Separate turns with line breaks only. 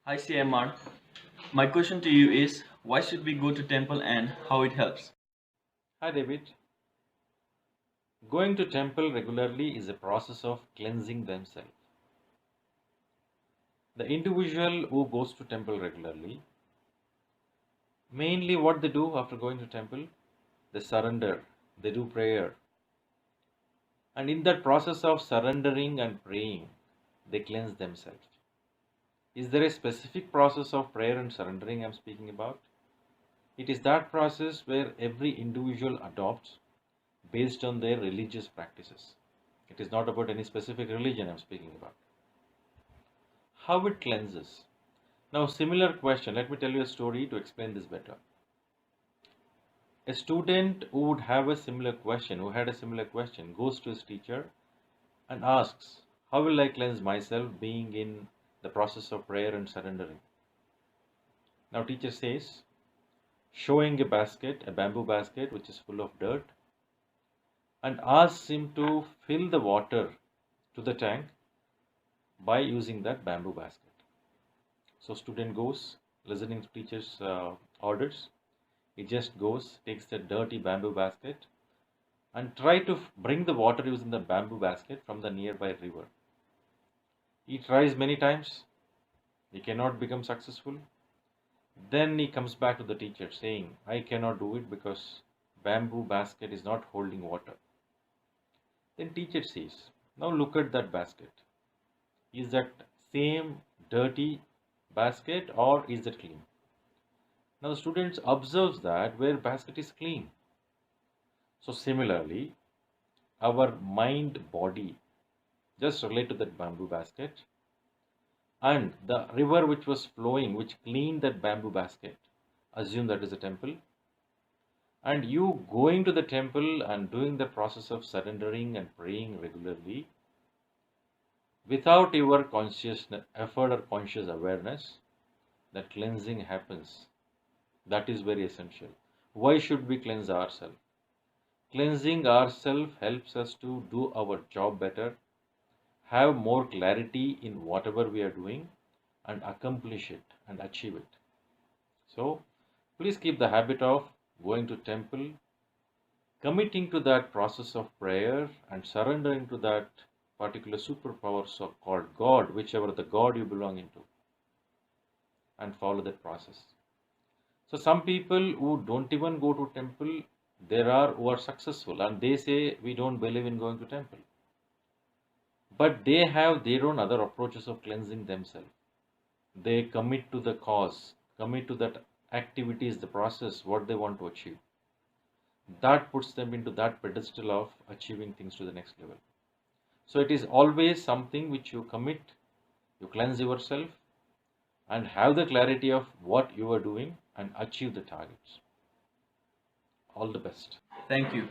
Hi CMR. My question to you is why should we go to temple and how it helps?
Hi David. Going to temple regularly is a process of cleansing themselves. The individual who goes to temple regularly, mainly what they do after going to temple, they surrender, they do prayer. And in that process of surrendering and praying, they cleanse themselves. Is there a specific process of prayer and surrendering I'm speaking about? It is that process where every individual adopts based on their religious practices. It is not about any specific religion I'm speaking about. How it cleanses. Now, similar question. Let me tell you a story to explain this better. A student who would have a similar question, who had a similar question, goes to his teacher and asks, how will I cleanse myself being in the process of prayer and surrendering? Now, teacher says, showing a basket, a bamboo basket which is full of dirt, and asks him to fill the water to the tank by using that bamboo basket. So, student goes, listening to teacher's orders. He just goes, takes the dirty bamboo basket and try to bring the water using the bamboo basket from the nearby river. He tries many times. He cannot become successful. Then he comes back to the teacher saying, I cannot do it because bamboo basket is not holding water. Then teacher says, now look at that basket. Is that same dirty basket or is it clean? Now the students observes that where basket is clean. So similarly, our mind body just relate to that bamboo basket and the river which was flowing which cleaned that bamboo basket, assume that is a temple, and you going to the temple and doing the process of surrendering and praying regularly without your conscious effort or conscious awareness, that cleansing happens. That is very essential. Why should we cleanse ourselves? Cleansing ourselves helps us to do our job better, have more clarity in whatever we are doing, and accomplish it and achieve it. So, please keep the habit of going to temple, committing to that process of prayer, and surrendering to that particular superpower so called God, whichever the God you belong into, and follow that process. So, some people who don't even go to temple, there are who are successful, and they say we don't believe in going to temple. But they have their own other approaches of cleansing themselves. They commit to the cause, commit to that activity is the process, what they want to achieve. That puts them into that pedestal of achieving things to the next level. So it is always something which you commit, you cleanse yourself, and have the clarity of what you are doing and achieve the targets. All the best.
Thank you.